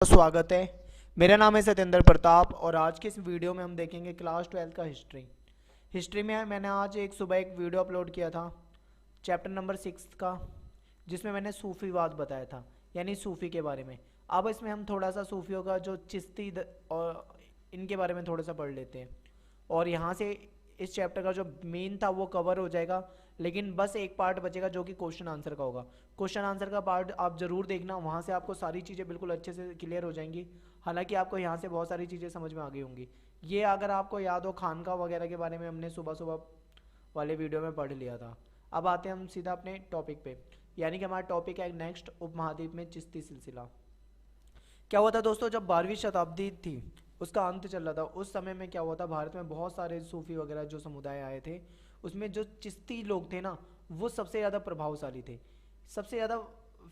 स्वागत है। मेरा नाम है सत्येंद्र प्रताप और आज के इस वीडियो में हम देखेंगे क्लास 12 का हिस्ट्री में मैंने आज सुबह एक वीडियो अपलोड किया था चैप्टर नंबर 6 का, जिसमें मैंने सूफीवाद बताया था, यानी सूफ़ी के बारे में। अब इसमें हम थोड़ा सा सूफियों का जो और इनके बारे में थोड़ा सा पढ़ लेते हैं और यहाँ से इस चैप्टर का जो मेन था वो कवर हो जाएगा, लेकिन बस एक पार्ट बचेगा जो कि क्वेश्चन आंसर का होगा। क्वेश्चन आंसर का पार्ट आप ज़रूर देखना, वहाँ से आपको सारी चीज़ें बिल्कुल अच्छे से क्लियर हो जाएंगी। हालांकि आपको यहाँ से बहुत सारी चीज़ें समझ में आ गई होंगी। ये अगर आपको याद हो, खानका वगैरह के बारे में हमने सुबह सुबह वाले वीडियो में पढ़ लिया था। अब आते हैं हम सीधा अपने टॉपिक पे, यानी कि हमारा टॉपिक है नेक्स्ट, उपमहाद्वीप में चिश्ती सिलसिला। क्या हुआ था दोस्तों, जब 12वीं शताब्दी थी, उसका अंत चल रहा था, उस समय में क्या हुआ था, भारत में बहुत सारे सूफी वगैरह जो समुदाय आए थे, उसमें जो चिश्ती लोग थे ना, वो सबसे ज़्यादा प्रभावशाली थे, सबसे ज़्यादा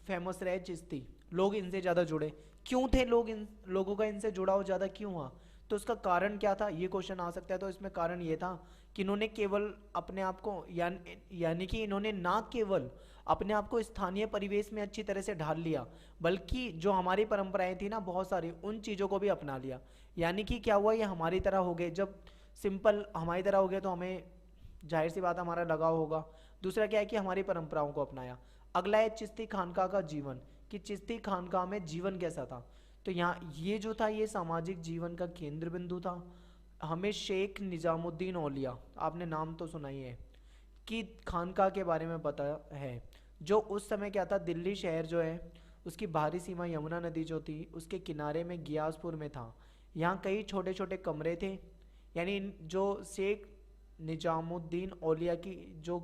फेमस रहे चिश्ती लोग, इनसे ज़्यादा जुड़े। क्यों थे लोग, इन लोगों का इनसे जुड़ाव ज़्यादा क्यों हुआ, तो उसका कारण क्या था, ये क्वेश्चन आ सकता है। तो इसमें कारण ये था कि इन्होंने केवल अपने आप को यानी कि इन्होंने ना केवल अपने आप को स्थानीय परिवेश में अच्छी तरह से ढाल लिया, बल्कि जो हमारी परंपराएं थी ना बहुत सारी, उन चीज़ों को भी अपना लिया। यानी कि क्या हुआ, ये हमारी तरह हो गए। जब सिंपल हमारी तरह हो गए तो हमें जाहिर सी बात हमारा लगाव होगा। दूसरा क्या है कि हमारी परंपराओं को अपनाया। अगला है चिश्ती खानका का जीवन, कि चिश्ती खानका में जीवन कैसा था। तो यहाँ ये जो था, ये सामाजिक जीवन का केंद्र बिंदु था। हमें शेख निजामुद्दीन औलिया, आपने नाम तो सुना ही है, कि खानका के बारे में पता है, जो उस समय क्या था, दिल्ली शहर जो है उसकी बाहरी सीमा यमुना नदी जो थी उसके किनारे में गियासपुर में था। यहाँ कई छोटे छोटे कमरे थे, यानी जो शेख निजामुद्दीन औलिया की जो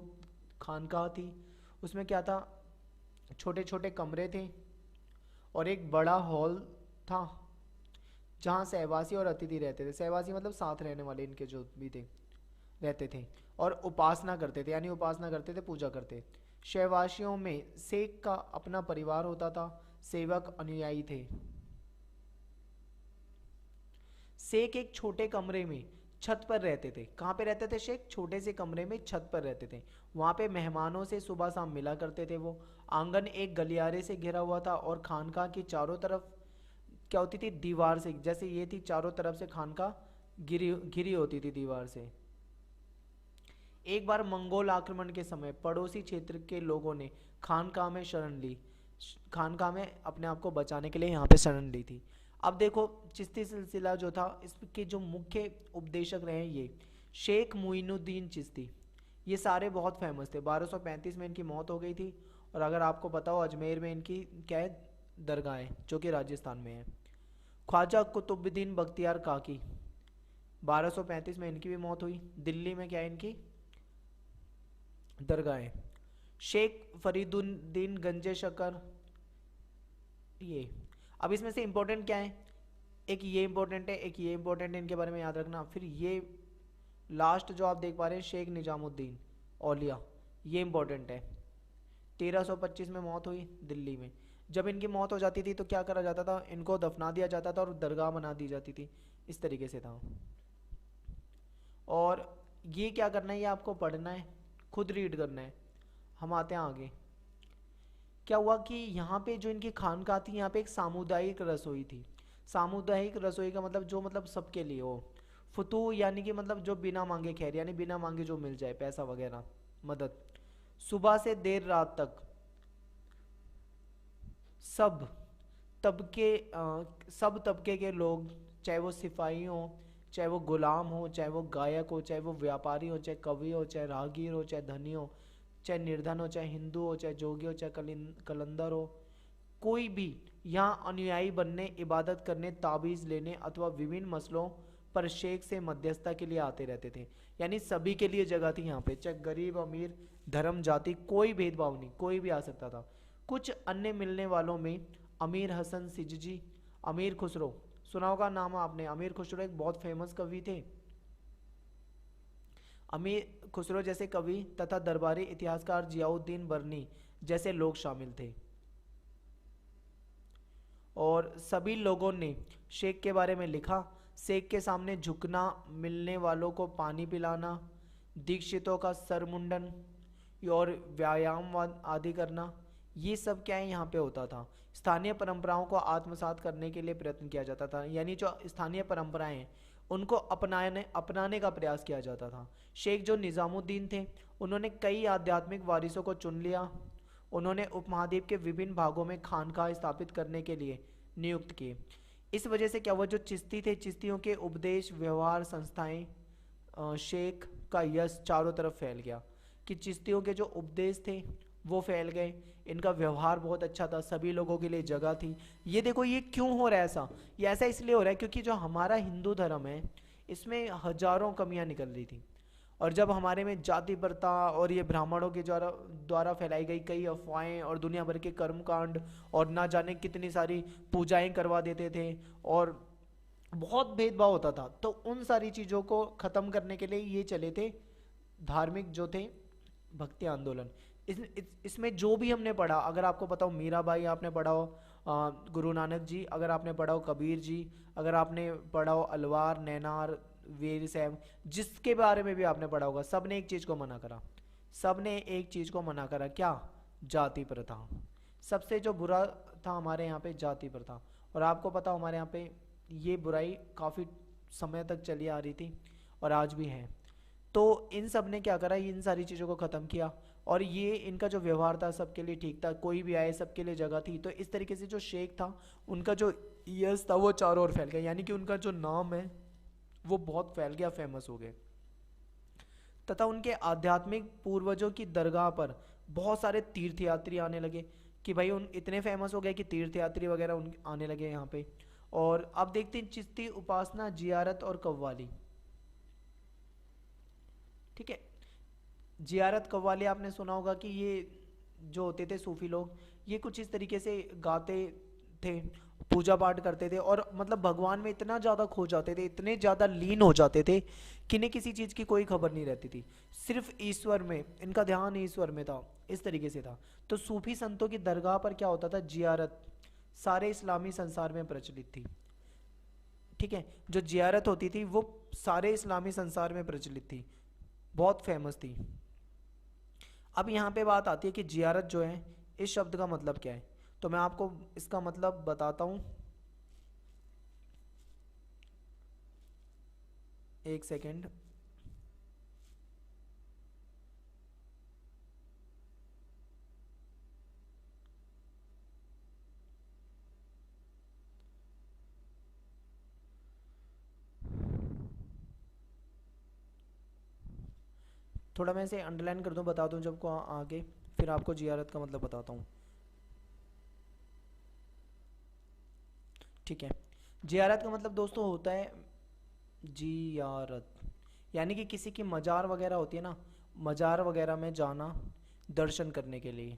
खानका थी उसमें क्या था, छोटे छोटे कमरे थे और एक बड़ा हॉल था जहाँ सहवासी और अतिथि रहते थे। सहवासी मतलब साथ रहने वाले इनके जो भी थे रहते थे, और उपासना करते थे, यानी उपासना करते थे, पूजा करते। शैवाशियों में शेख का अपना परिवार होता था, सेवक अनुयायी थे। शेख एक छोटे कमरे में छत पर रहते थे। कहाँ पे रहते थे शेख, छोटे से कमरे में छत पर रहते थे। वहाँ पे मेहमानों से सुबह शाम मिला करते थे वो। आंगन एक गलियारे से घिरा हुआ था और खानका की चारों तरफ क्या होती थी, दीवार से, जैसे ये थी चारों तरफ से खानका घिरी घिरी होती थी दीवार से। एक बार मंगोल आक्रमण के समय पड़ोसी क्षेत्र के लोगों ने खानका में शरण ली, खानका में अपने आप को बचाने के लिए यहाँ पे शरण ली थी। अब देखो, चिश्ती सिलसिला जो था, इसके जो मुख्य उपदेशक रहे ये शेख मुइनुद्दीन चिश्ती, ये सारे बहुत फेमस थे। 1235 में इनकी मौत हो गई थी, और अगर आपको पता हो अजमेर में इनकी क्या है, दरगाह है जो कि राजस्थान में है। ख्वाजा कुतुबुद्दीन बख्तियार काकी, 1235 में इनकी भी मौत हुई। दिल्ली में क्या है, इनकी दरगाहें। शेख फरीदुद्दीन गंजे शकर, ये। अब इसमें से इंपॉर्टेंट क्या है, एक ये इंपॉर्टेंट है, एक ये इंपॉर्टेंट है, इनके बारे में याद रखना। फिर ये लास्ट जो आप देख पा रहे हैं शेख निजामुद्दीन औलिया, ये इंपॉर्टेंट है। 1325 में मौत हुई दिल्ली में। जब इनकी मौत हो जाती थी तो क्या करा जाता था, इनको दफना दिया जाता था और दरगाह बना दी जाती थी, इस तरीके से था। और ये क्या करना है, ये आपको पढ़ना है, खुद रीड करना है। हम आते हैं आगे। क्या हुआ कि यहाँ पे जो इनकी खानका थी, यहाँ पे एक सामुदायिक रसोई थी। सामुदायिक रसोई का मतलब जो मतलब सबके लिए हो। फतू यानी कि मतलब जो बिना मांगे खैर, यानी बिना मांगे जो मिल जाए, पैसा वगैरह, मदद। सुबह से देर रात तक सब सब तबके के लोग, चाहे वो सिपाही हो, चाहे वो गुलाम हो, चाहे वो गायक हो, चाहे वो व्यापारी हो, चाहे कवि हो, चाहे राहगीर हो, चाहे धनी हो, चाहे निर्धन हो, चाहे हिंदू हो, चाहे जोगी हो, चाहे कलंदर हो, कोई भी यहाँ अनुयायी बनने, इबादत करने, ताबीज़ लेने अथवा विभिन्न मसलों पर शेख से मध्यस्थता के लिए आते रहते थे। यानी सभी के लिए जगह थी यहाँ पे, चाहे गरीब अमीर, धर्म जाति, कोई भेदभाव नहीं, कोई भी आ सकता था। कुछ अन्य मिलने वालों में अमीर हसन सिजजी, अमीर खुसरो, सुना होगा नाम आपने, अमीर खुसरो एक बहुत फेमस कवि थे। अमीर खुसरो जैसे कवि तथा दरबारी इतिहासकार जियाउद्दीन बर्नी जैसे लोग शामिल थे। और सभी लोगों ने शेख के बारे में लिखा। शेख के सामने झुकना, मिलने वालों को पानी पिलाना, दीक्षितों का सर मुंडन और व्यायाम आदि करना, ये सब क्या है यहाँ पे होता था। स्थानीय परंपराओं को आत्मसात करने के लिए प्रयत्न किया जाता था, यानी जो स्थानीय परंपराएं हैं उनको अपनाने अपनाने का प्रयास किया जाता था। शेख जो निज़ामुद्दीन थे, उन्होंने कई आध्यात्मिक वारिसों को चुन लिया। उन्होंने उपमहाद्वीप के विभिन्न भागों में खानकाह स्थापित करने के लिए नियुक्त किए। इस वजह से क्या हुआ, जो चिश्ती थे, चिश्तियों के उपदेश, व्यवहार, संस्थाएं, शेख का यश चारों तरफ फैल गया। कि चिश्तियों के जो उपदेश थे वो फैल गए, इनका व्यवहार बहुत अच्छा था, सभी लोगों के लिए जगह थी। ये देखो ये क्यों हो रहा है ऐसा, ये ऐसा इसलिए हो रहा है क्योंकि जो हमारा हिंदू धर्म है इसमें हजारों कमियां निकल रही थी। और जब हमारे में जाति प्रथा और ये ब्राह्मणों के द्वारा द्वारा फैलाई गई कई अफवाहें और दुनिया भर के कर्मकांड और ना जाने कितनी सारी पूजाएं करवा देते थे और बहुत भेदभाव होता था, तो उन सारी चीज़ों को ख़त्म करने के लिए ये चले थे धार्मिक जो थे भक्ति आंदोलन। इसमें जो भी हमने पढ़ा, अगर आपको पता हो मीराबाई आपने पढ़ा हो, गुरु नानक जी अगर आपने पढ़ा हो, कबीर जी अगर आपने पढ़ा हो, अलवार, नैनार, वीर साहब, जिसके बारे में भी आपने पढ़ा होगा, सब ने एक चीज़ को मना करा। सब ने एक चीज़ को मना करा, क्या? जाति प्रथा। सबसे जो बुरा था हमारे यहाँ पे जाति प्रथा। और आपको पता हमारे यहाँ पे ये बुराई काफ़ी समय तक चली आ रही थी और आज भी है। तो इन सब ने क्या करा, इन सारी चीज़ों को ख़त्म किया और ये इनका जो व्यवहार था सबके लिए ठीक था, कोई भी आए सबके लिए जगह थी। तो इस तरीके से जो शेख था उनका जो यश था वो चारों ओर फैल गया, यानी कि उनका जो नाम है वो बहुत फैल गया, फेमस हो गए। तथा उनके आध्यात्मिक पूर्वजों की दरगाह पर बहुत सारे तीर्थयात्री आने लगे कि भाई उन इतने फेमस हो गए कि तीर्थयात्री वगैरह उन आने लगे यहाँ पे। और अब देखते हैं चिश्ती उपासना, जियारत और कव्वाली। ठीक है, जियारत कव्वाली आपने सुना होगा कि ये जो होते थे सूफी लोग, ये कुछ इस तरीके से गाते थे, पूजा पाठ करते थे और मतलब भगवान में इतना ज़्यादा खो जाते थे, इतने ज़्यादा लीन हो जाते थे कि इन्हें किसी चीज़ की कोई खबर नहीं रहती थी, सिर्फ ईश्वर में, इनका ध्यान ईश्वर में था, इस तरीके से था। तो सूफी संतों की दरगाह पर क्या होता था, जियारत सारे इस्लामी संसार में प्रचलित थी। ठीक है, जो जियारत होती थी वो सारे इस्लामी संसार में प्रचलित थी, बहुत फेमस थी। अब यहाँ पे बात आती है कि जियारत जो है इस शब्द का मतलब क्या है, तो मैं आपको इसका मतलब बताता हूँ, एक सेकेंड। थोड़ा मैं इसे अंडरलाइन कर दूँ, बता दूँ जब को आगे, फिर आपको जियारत का मतलब बताता हूँ। ठीक है, जियारत का मतलब दोस्तों होता है जियारत, यानी कि किसी की मज़ार वगैरह होती है ना, मज़ार वगैरह में जाना दर्शन करने के लिए।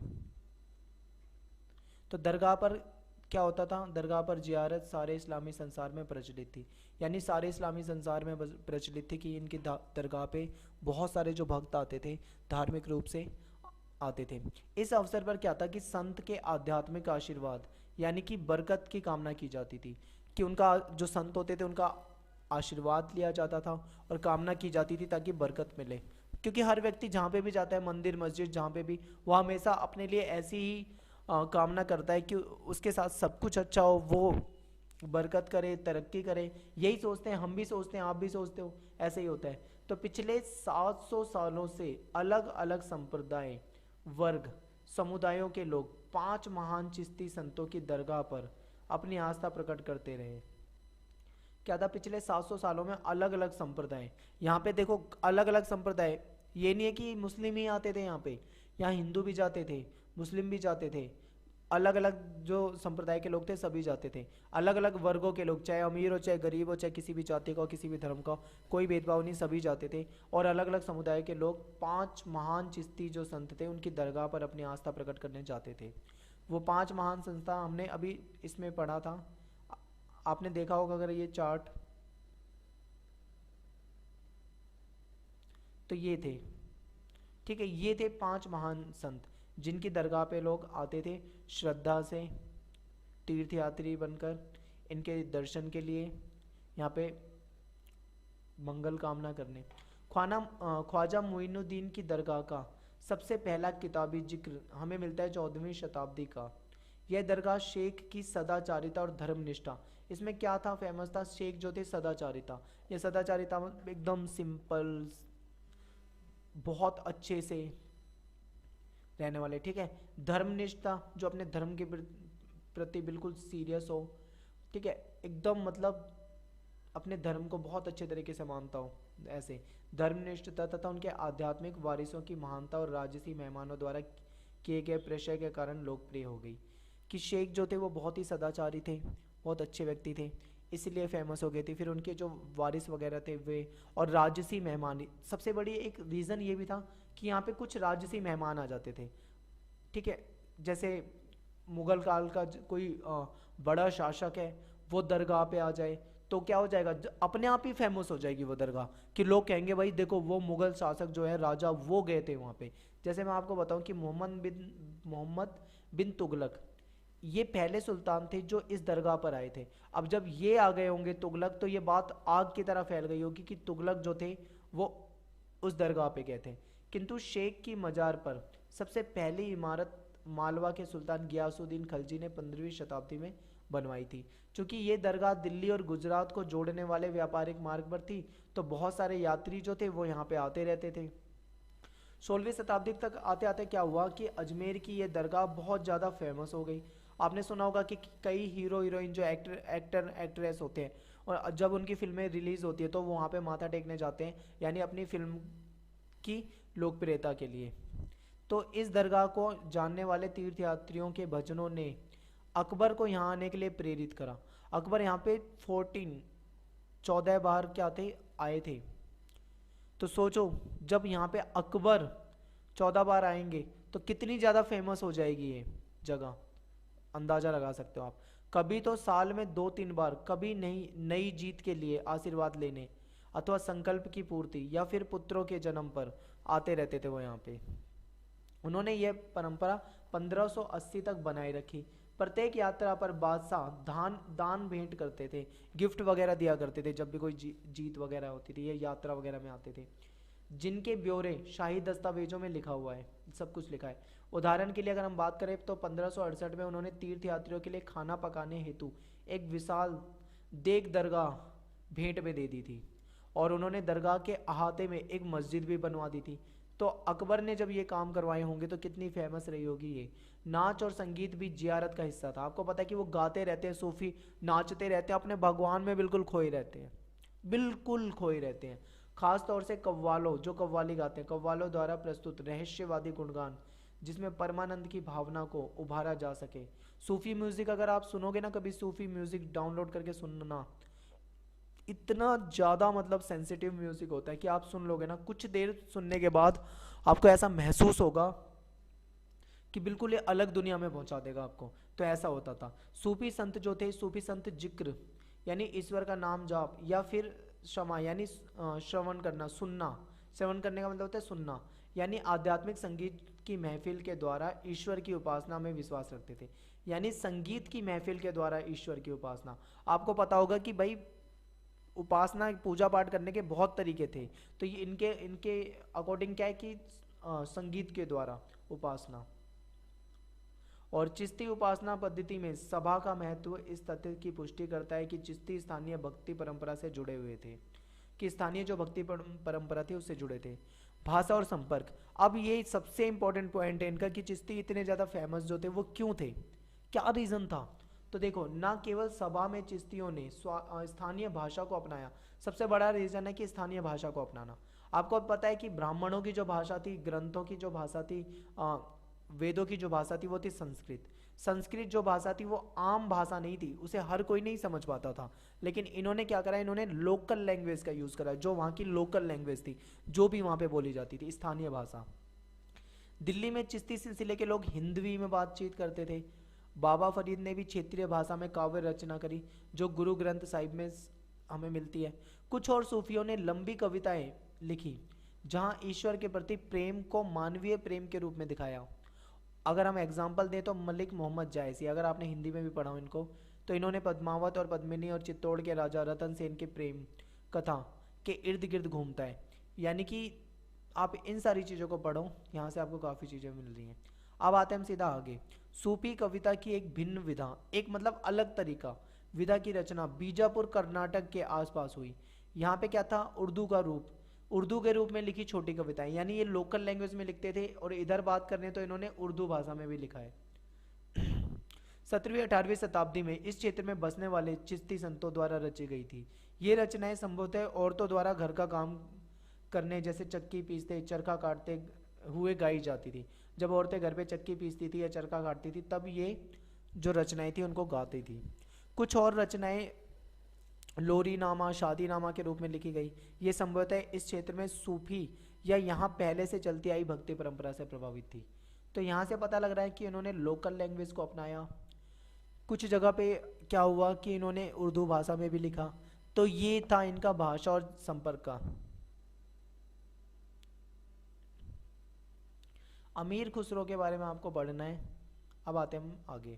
तो दरगाह पर क्या होता था, दरगाह पर जियारत सारे इस्लामी संसार में प्रचलित थी, यानी सारे इस्लामी संसार में प्रचलित थी कि इनकी दरगाह पे बहुत सारे जो भक्त आते थे, धार्मिक रूप से आते थे। इस अवसर पर क्या था कि संत के आध्यात्मिक आशीर्वाद यानी कि बरकत की कामना की जाती थी, कि उनका जो संत होते थे उनका आशीर्वाद लिया जाता था और कामना की जाती थी ताकि बरकत मिले। क्योंकि हर व्यक्ति जहाँ पे भी जाता है, मंदिर मस्जिद जहाँ पे भी, वो हमेशा अपने लिए ऐसी ही कामना करता है कि उसके साथ सब कुछ अच्छा हो, वो बरकत करे, तरक्की करे, यही सोचते हैं, हम भी सोचते हैं, आप भी सोचते हो, ऐसे ही होता है। तो पिछले 700 सालों से अलग अलग संप्रदाय, वर्ग, समुदायों के लोग 5 महान चिश्ती संतों की दरगाह पर अपनी आस्था प्रकट करते रहे। क्या था, पिछले 700 सालों में अलग अलग संप्रदाय, यहाँ पे देखो अलग अलग संप्रदाय, ये नहीं है कि मुस्लिम ही आते थे यहाँ पे, यहाँ हिंदू भी जाते थे, मुस्लिम भी जाते थे, अलग अलग जो संप्रदाय के लोग थे सभी जाते थे, अलग अलग वर्गों के लोग, चाहे अमीर हो चाहे गरीब हो, चाहे किसी भी जाति का हो, किसी भी धर्म का, कोई भेदभाव नहीं, सभी जाते थे। और अलग अलग समुदाय के लोग 5 महान चिश्ती जो संत थे उनकी दरगाह पर अपनी आस्था प्रकट करने जाते थे। वो 5 महान संस्था हमने अभी इसमें पढ़ा था, आपने देखा होगा अगर ये चार्ट, तो ये थे। ठीक है, ये थे 5 महान संत जिनकी दरगाह पे लोग आते थे श्रद्धा से, तीर्थयात्री बनकर, इनके दर्शन के लिए, यहाँ पे मंगल कामना करने। ख्वाजा मुइनुद्दीन की दरगाह का सबसे पहला किताबी जिक्र हमें मिलता है 14वीं शताब्दी का। यह दरगाह शेख की सदाचारिता और धर्मनिष्ठा, इसमें क्या था फेमस था, शेख जो थे सदाचारिता, ये सदाचारिता एकदम सिंपल, बहुत अच्छे से रहने वाले, ठीक है। धर्मनिष्ठा, जो अपने धर्म के प्रति बिल्कुल सीरियस हो, ठीक है, एकदम मतलब अपने धर्म को बहुत अच्छे तरीके से मानता हो, ऐसे धर्मनिष्ठता तथा उनके आध्यात्मिक वारिसों की महानता और राजसी मेहमानों द्वारा किए गए प्रेशर के कारण लोकप्रिय हो गई। कि शेख जो थे वो बहुत ही सदाचारी थे, बहुत अच्छे व्यक्ति थे, इसलिए फेमस हो गए थे। फिर उनके जो वारिस वगैरह थे वे, और राजसी मेहमान, सबसे बड़ी एक रीज़न ये भी था कि यहाँ पे कुछ राजसी मेहमान आ जाते थे, ठीक है। जैसे मुगल काल का कोई बड़ा शासक है, वो दरगाह पे आ जाए तो क्या हो जाएगा, अपने आप ही फेमस हो जाएगी वो दरगाह, कि लोग कहेंगे भाई देखो वो मुगल शासक जो है राजा वो गए थे वहाँ पे। जैसे मैं आपको बताऊं कि मोहम्मद बिन तुगलक, ये पहले सुल्तान थे जो इस दरगाह पर आए थे। अब जब ये आ गए होंगे तुगलक, तो ये बात आग की तरह फैल गई होगी कि तुगलक जो थे वो उस दरगाह पे गए थे। किंतु शेख की मजार पर सबसे पहली इमारत मालवा के सुल्तान गियासुद्दीन खलजी ने 15वीं शताब्दी में बनवाई थी। चूंकि ये दरगाह दिल्ली और गुजरात को जोड़ने वाले व्यापारिक मार्ग पर थी, तो बहुत सारे यात्री जो थे वो यहाँ पे आते रहते थे। 16वीं शताब्दी तक आते आते क्या हुआ कि अजमेर की ये दरगाह बहुत ज़्यादा फेमस हो गई। आपने सुना होगा कि कई हीरो हीरोइन जो एक्ट्रेस होते हैं, और जब उनकी फिल्में रिलीज़ होती है तो वो वहाँ पे माथा टेकने जाते हैं, यानी अपनी फिल्म की लोकप्रियता के लिए। तो इस दरगाह को जानने वाले तीर्थयात्रियों के भजनों ने अकबर को यहाँ आने के लिए प्रेरित करा। अकबर यहाँ पे 14 बार क्या थे, आए थे। तो सोचो जब यहाँ पे अकबर 14 बार आएंगे तो कितनी ज़्यादा फेमस हो जाएगी ये जगह, अंदाज़ा लगा सकते हो आप। कभी तो साल में 2-3 बार, कभी नई जीत के लिए आशीर्वाद लेने अथवा संकल्प की पूर्ति या फिर पुत्रों के जन्म पर आते रहते थे वो यहाँ पे। उन्होंने ये परंपरा 1580 तक बनाए रखी। प्रत्येक यात्रा पर बादशाह दान भेंट करते थे, गिफ्ट वगैरह दिया करते थे जब भी कोई जीत वगैरह होती थी, ये यात्रा वगैरह में आते थे, जिनके ब्यौरे शाही दस्तावेजों में लिखा हुआ है, सब कुछ लिखा है। उदाहरण के लिए अगर हम बात करें तो 1568 में उन्होंने तीर्थयात्रियों के लिए खाना पकाने हेतु एक विशाल देग दरगाह भेंट में दे दी थी, और उन्होंने दरगाह के अहाते में एक मस्जिद भी बनवा दी थी। तो अकबर ने जब ये काम करवाए होंगे तो कितनी फेमस रही होगी ये। नाच और संगीत भी जियारत का हिस्सा था। आपको पता है कि वो गाते रहते हैं, सूफी नाचते रहते हैं, अपने भगवान में बिल्कुल खोए रहते हैं, बिल्कुल खोए रहते हैं। खास तौर से कव्वालों, जो कव्वाली गाते हैं, कव्वालों द्वारा प्रस्तुत रहस्यवादी गुणगान जिसमें परमानंद की भावना को उभारा जा सके। सूफी म्यूजिक अगर आप सुनोगे ना, कभी सूफी म्यूजिक डाउनलोड करके सुनना, इतना ज़्यादा मतलब सेंसिटिव म्यूजिक होता है कि आप सुन लोगे ना, कुछ देर सुनने के बाद आपको ऐसा महसूस होगा कि बिल्कुल ये अलग दुनिया में पहुंचा देगा आपको। तो ऐसा होता था। सूफी संत जो थे, सूफी संत जिक्र यानी ईश्वर का नाम जाप, या फिर क्षमा यानी श्रवण करना, सुनना, श्रवण करने का मतलब होता है सुनना, यानी आध्यात्मिक संगीत की महफिल के द्वारा ईश्वर की उपासना में विश्वास रखते थे। यानी संगीत की महफिल के द्वारा ईश्वर की उपासना। आपको पता होगा कि भाई उपासना पूजा पाठ करने के बहुत तरीके थे, तो ये इनके अकॉर्डिंग क्या है कि संगीत के द्वारा उपासना। और चिश्ती उपासना पद्धति में सभा का महत्व इस तथ्य की पुष्टि करता है कि चिश्ती स्थानीय भक्ति परंपरा से जुड़े हुए थे, कि स्थानीय जो भक्ति परंपरा थी उससे जुड़े थे। भाषा और संपर्क, अब ये सबसे इंपॉर्टेंट पॉइंट है इनका कि चिश्ती इतने ज़्यादा फेमस जो थे वो क्यों थे, क्या रीज़न था। तो देखो, ना केवल सभा में चिश्तियों ने स्थानीय भाषा को अपनाया, सबसे बड़ा रीज़न है कि स्थानीय भाषा को अपनाना। आपको पता है कि ब्राह्मणों की जो भाषा थी, ग्रंथों की जो भाषा थी, वेदों की जो भाषा थी वो थी संस्कृत। संस्कृत जो भाषा थी वो आम भाषा नहीं थी, उसे हर कोई नहीं समझ पाता था। लेकिन इन्होंने क्या करा, इन्होंने लोकल लैंग्वेज का यूज़ करा, जो वहाँ की लोकल लैंग्वेज थी, जो भी वहाँ पे बोली जाती थी, स्थानीय भाषा। दिल्ली में चिश्ती सिलसिले के लोग हिंदवी में बातचीत करते थे। बाबा फरीद ने भी क्षेत्रीय भाषा में काव्य रचना करी, जो गुरु ग्रंथ साहिब में हमें मिलती है। कुछ और सूफियों ने लंबी कविताएं लिखी जहां ईश्वर के प्रति प्रेम को मानवीय प्रेम के रूप में दिखाया। अगर हम एग्जाम्पल दें तो मलिक मोहम्मद जायसी, अगर आपने हिंदी में भी पढ़ा हो इनको, तो इन्होंने पद्मावत और पद्मिनी और चित्तौड़ के राजा रतन सेन के प्रेम कथा के इर्द गिर्द घूमता है। यानी कि आप इन सारी चीज़ों को पढ़ो, यहाँ से आपको काफ़ी चीज़ें मिल रही हैं। अब आते हैं हम सीधा आगे। सूफी कविता की एक भिन्न विधा, एक मतलब अलग तरीका विधा की रचना बीजापुर कर्नाटक के आसपास हुई। यहाँ पे क्या था, उर्दू का रूप, उर्दू के रूप में लिखी छोटी कविताएं, यानी ये लोकल लैंग्वेज में लिखते थे और इधर बात करने तो इन्होंने उर्दू भाषा में भी लिखा है। 17वीं-18वीं शताब्दी में इस क्षेत्र में बसने वाले चिश्ती संतों द्वारा रची गई थी। ये रचनाएं संभवतः औरतों द्वारा घर का काम करने जैसे चक्की पीसते चरखा काटते हुए गाई जाती थी। जब औरतें घर पे चक्की पीसती थी या चरखा काटती थी तब ये जो रचनाएं थी उनको गाती थी। कुछ और रचनाएं लोरी नामा, शादी नामा के रूप में लिखी गई। ये संभवतः इस क्षेत्र में सूफी या यहाँ पहले से चलती आई भक्ति परंपरा से प्रभावित थी। तो यहाँ से पता लग रहा है कि इन्होंने लोकल लैंग्वेज को अपनाया। कुछ जगह पे क्या हुआ कि इन्होंने उर्दू भाषा में भी लिखा। तो ये था इनका भाषा और संपर्क का। अमीर खुसरो के बारे में आपको पढ़ना है। अब आते हैं हम आगे।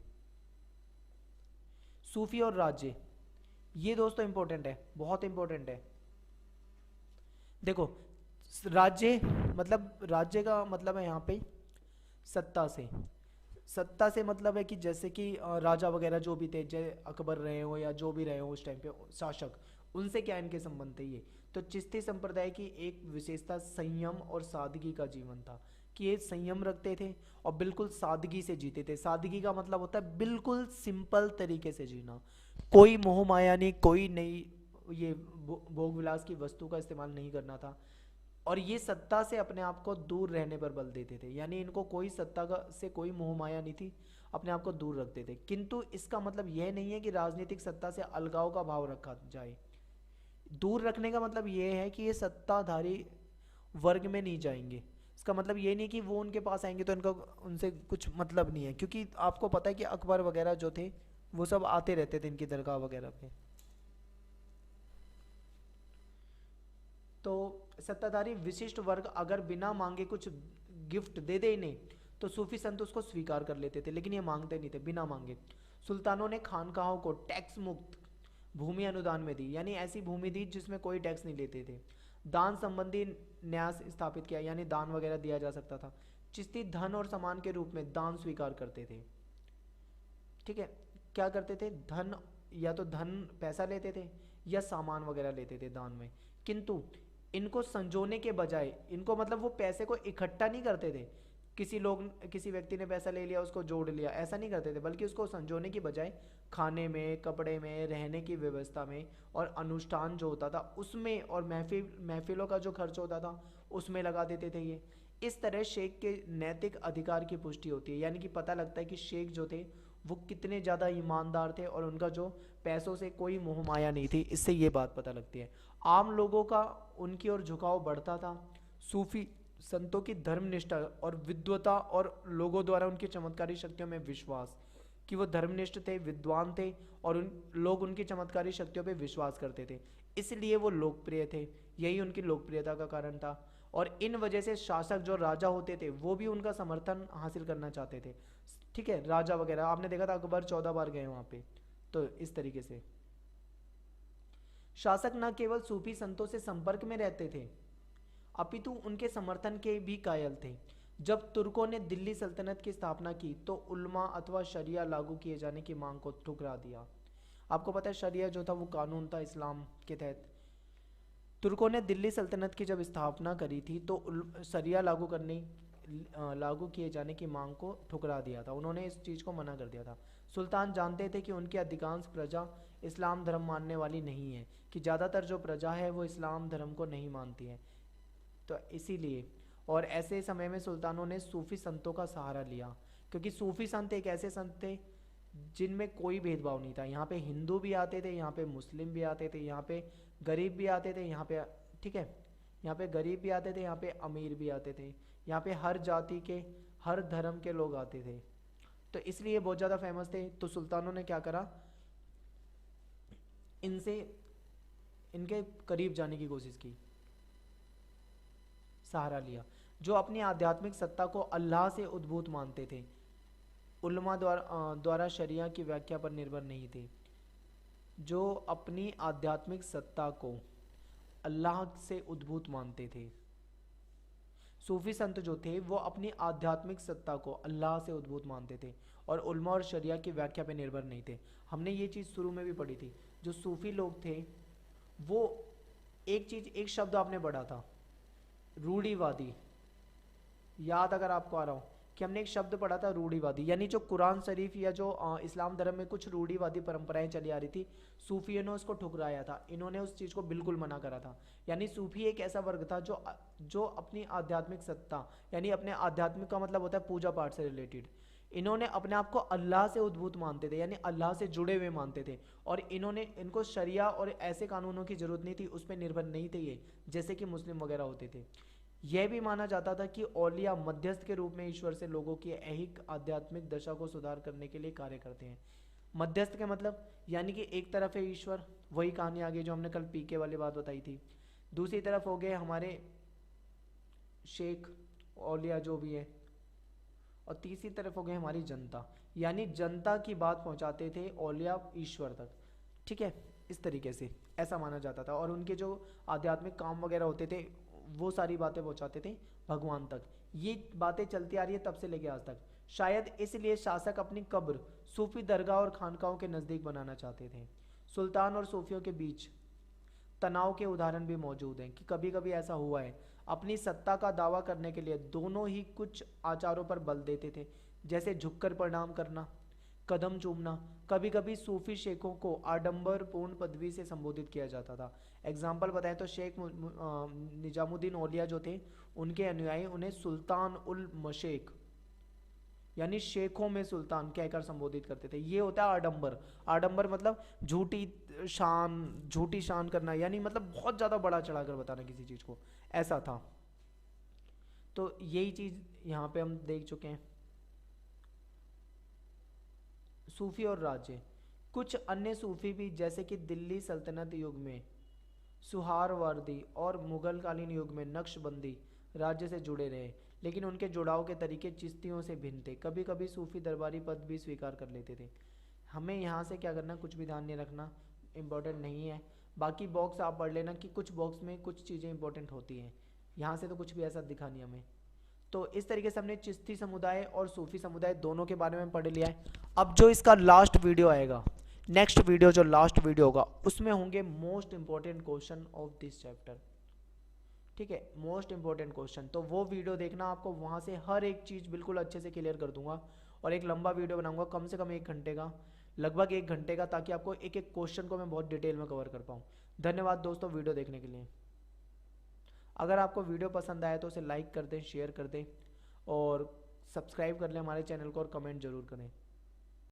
सूफी और राज्य, ये दोस्तों इंपॉर्टेंट है, बहुत इंपॉर्टेंट है। देखो राज्य मतलब, राज्य का मतलब है यहाँ पे सत्ता से। सत्ता से मतलब है कि जैसे कि राजा वगैरह जो भी थे, जैसे अकबर रहे हो या जो भी रहे हो उस टाइम पे शासक, उनसे क्या इनके संबंध थे ये। तो चिश्ती संप्रदाय की एक विशेषता संयम और सादगी का जीवन था, कि ये संयम रखते थे और बिल्कुल सादगी से जीते थे। सादगी का मतलब होता है बिल्कुल सिंपल तरीके से जीना, कोई मोह माया नहीं, कोई नई ये भोग विलास की वस्तु का इस्तेमाल नहीं करना था। और ये सत्ता से अपने आप को दूर रहने पर बल देते थे, यानी इनको कोई सत्ता का से कोई मोह माया नहीं थी, अपने आप को दूर रखते थे। किंतु इसका मतलब यह नहीं है कि राजनीतिक सत्ता से अलगाव का भाव रखा जाए। दूर रखने का मतलब ये है कि ये सत्ताधारी वर्ग में नहीं जाएंगे। इसका मतलब ये नहीं कि वो उनके पास आएंगे तो इनका उनसे कुछ मतलब नहीं है, क्योंकि आपको पता है कि अकबर वगैरह जो थे वो सब आते रहते थे इनकी दरगाह वगैरह पे। तो सत्ताधारी विशिष्ट वर्ग अगर बिना मांगे कुछ गिफ्ट दे दे इन्हें तो सूफी संत उसको स्वीकार कर लेते थे, लेकिन ये मांगते नहीं थे बिना मांगे। सुल्तानों ने खानकाहों को टैक्स मुक्त भूमि अनुदान में दी, यानी ऐसी भूमि दी जिसमें कोई टैक्स नहीं लेते थे। दान संबंधी न्यास स्थापित किया, यानी दान वगैरह दिया जा सकता था। चिश्ती धन और सामान के रूप में दान स्वीकार करते थे। ठीक है, क्या करते थे, धन, या तो धन पैसा लेते थे या सामान वगैरह लेते थे दान में। किंतु इनको संजोने के बजाय, इनको मतलब वो पैसे को इकट्ठा नहीं करते थे, किसी व्यक्ति ने पैसा ले लिया उसको जोड़ लिया, ऐसा नहीं करते थे, बल्कि उसको संजोने की बजाय खाने में, कपड़े में, रहने की व्यवस्था में और अनुष्ठान जो होता था उसमें, और महफिलों का जो खर्च होता था उसमें लगा देते थे ये। इस तरह शेख के नैतिक अधिकार की पुष्टि होती है, यानी कि पता लगता है कि शेख जो थे वो कितने ज़्यादा ईमानदार थे और उनका जो पैसों से कोई मोह माया नहीं थी, इससे ये बात पता लगती है। आम लोगों का उनकी ओर झुकाव बढ़ता था। सूफी संतों की धर्मनिष्ठा और विद्वता और लोगों द्वारा उनकी चमत्कारी शक्तियों में विश्वास, कि वो धर्मनिष्ठ थे, विद्वान थे और लोग उनकी चमत्कारी शक्तियों पे विश्वास करते थे, इसलिए वो लोकप्रिय थे। यही उनकी लोकप्रियता का कारण था। और इन वजह से शासक जो राजा होते थे वो भी उनका समर्थन हासिल करना चाहते थे। ठीक है, राजा वगैरह आपने देखा था अकबर 14 बार गए वहाँ पे। तो इस तरीके से शासक न केवल सूफी संतों से संपर्क में रहते थे अपितु उनके समर्थन के भी कायल थे। जब तुर्कों ने दिल्ली सल्तनत की स्थापना की तो उल्मा अथवा शरिया लागू किए जाने की मांग को ठुकरा दिया। आपको पता है शरिया जो था वो कानून था इस्लाम के तहत। तुर्कों ने दिल्ली सल्तनत की जब स्थापना करी थी तो शरिया लागू किए जाने की मांग को ठुकरा दिया था, उन्होंने इस चीज़ को मना कर दिया था। सुल्तान जानते थे कि उनकी अधिकांश प्रजा इस्लाम धर्म मानने वाली नहीं है, कि ज़्यादातर जो प्रजा है वो इस्लाम धर्म को नहीं मानती है। तो इसीलिए, और ऐसे समय में सुल्तानों ने सूफी संतों का सहारा लिया, क्योंकि सूफी संत एक ऐसे संत थे जिनमें कोई भेदभाव नहीं था। यहाँ पे हिंदू भी आते थे, यहाँ पे मुस्लिम भी आते थे, यहाँ पे गरीब भी आते थे, यहाँ पे, ठीक है, यहाँ पे गरीब भी आते थे, यहाँ पे अमीर भी आते थे, यहाँ पे हर जाति के, हर धर्म के लोग आते थे। तो इसलिए बहुत ज़्यादा फेमस थे। तो सुल्तानों ने क्या करा, इनसे इनके करीब जाने की कोशिश की, सहारा लिया। जो अपनी आध्यात्मिक सत्ता को अल्लाह से उद्भूत मानते थे, उलमा द्वारा शरिया की व्याख्या पर निर्भर नहीं थे। जो अपनी आध्यात्मिक सत्ता को अल्लाह से उद्भूत मानते थे, सूफी संत जो थे वो अपनी आध्यात्मिक सत्ता को अल्लाह से उद्भूत मानते थे और उल्मा और शरिया की व्याख्या पे निर्भर नहीं थे। हमने ये चीज़ शुरू में भी पढ़ी थी। जो सूफी लोग थे वो एक शब्द आपने पढ़ा था, रूढ़िवादी। याद अगर आपको आ रहा हो कि हमने एक शब्द पढ़ा था रूढ़िवादी, यानी जो कुरान शरीफ या जो इस्लाम धर्म में कुछ रूढ़िवादी परंपराएं चली आ रही थी, सूफियों ने उसको ठुकराया था, इन्होंने उस चीज़ को बिल्कुल मना करा था। यानी सूफी एक ऐसा वर्ग था जो अपनी आध्यात्मिक सत्ता, यानी अपने आध्यात्मिक का मतलब होता है पूजा पाठ से रिलेटेड, इन्होंने अपने आप को अल्लाह से उद्भूत मानते थे, यानी अल्लाह से जुड़े हुए मानते थे। और इनको शरिया और ऐसे कानूनों की जरूरत नहीं थी, उस पर निर्भर नहीं थे ये, जैसे कि मुस्लिम वगैरह होते थे। यह भी माना जाता था कि औलिया मध्यस्थ के रूप में ईश्वर से लोगों की ऐहिक आध्यात्मिक दशा को सुधार करने के लिए कार्य करते हैं। मध्यस्थ के मतलब यानी कि एक तरफ है ईश्वर, वही कहानी आगे जो हमने कल पीके वाली बात बताई थी, दूसरी तरफ हो गए हमारे शेख औलिया जो भी है, और तीसरी तरफ हो गई हमारी जनता, यानी जनता की बात पहुंचाते थे औलिया ईश्वर तक। ठीक है, इस तरीके से ऐसा माना जाता था। और उनके जो आध्यात्मिक काम वगैरह होते थे वो सारी बातें पहुंचाते थे भगवान तक। ये बातें चलती आ रही है तब से लेके आज तक। शायद इसलिए शासक अपनी कब्र सूफी दरगाह और खानकाहों के नज़दीक बनाना चाहते थे। सुल्तान और सूफियों के बीच तनाव के उदाहरण भी मौजूद हैं कि कभी कभी ऐसा हुआ है। अपनी सत्ता का दावा करने के लिए दोनों ही कुछ आचारों पर बल देते थे, जैसे झुककर प्रणाम करना, कदम चूमना। कभी कभी सूफी शेखों को आडंबरपूर्ण पदवी से संबोधित किया जाता था। एग्जाम्पल बताएं तो शेख निजामुद्दीन औलिया जो थे, उनके अनुयायी उन्हें सुल्तान उल मशेख यानी शेखों में सुल्तान कहकर संबोधित करते थे। ये होता है आडंबर। आडंबर मतलब झूठी शान करना, यानी मतलब बहुत ज़्यादा बड़ा चढ़ाकर बताना किसी चीज़ को, ऐसा था। तो यही चीज़ यहाँ पे हम देख चुके हैं। सूफी और राज्य, कुछ अन्य सूफी भी जैसे कि दिल्ली सल्तनत युग में सुहारवर्दी और मुगल कालीन युग में नक्शबंदी राज्य से जुड़े रहे, लेकिन उनके जुड़ाव के तरीके चिश्तियों से भिन्न थे। कभी कभी सूफी दरबारी पद भी स्वीकार कर लेते थे। हमें यहाँ से क्या करना, कुछ भी ध्यान नहीं रखना, इम्पोर्टेंट नहीं है। बाकी बॉक्स आप पढ़ लेना कि कुछ बॉक्स में कुछ चीज़ें इंपॉर्टेंट होती हैं, यहाँ से तो कुछ भी ऐसा दिखा नहीं हमें। तो इस तरीके से हमने चिश्ती समुदाय और सूफी समुदाय दोनों के बारे में पढ़ लिया है। अब जो इसका लास्ट वीडियो आएगा, नेक्स्ट वीडियो जो लास्ट वीडियो होगा, उसमें होंगे most important question of this chapter. ठीक है, मोस्ट इंपॉर्टेंट क्वेश्चन, तो वो वीडियो देखना। आपको वहाँ से हर एक चीज़ बिल्कुल अच्छे से क्लियर कर दूंगा। और एक लंबा वीडियो बनाऊंगा, कम से कम 1 घंटे का, लगभग 1 घंटे का, ताकि आपको एक एक क्वेश्चन को मैं बहुत डिटेल में कवर कर पाऊँ। धन्यवाद दोस्तों वीडियो देखने के लिए। अगर आपको वीडियो पसंद आए तो उसे लाइक कर दें, शेयर कर दें और सब्सक्राइब कर लें हमारे चैनल को, और कमेंट ज़रूर करें।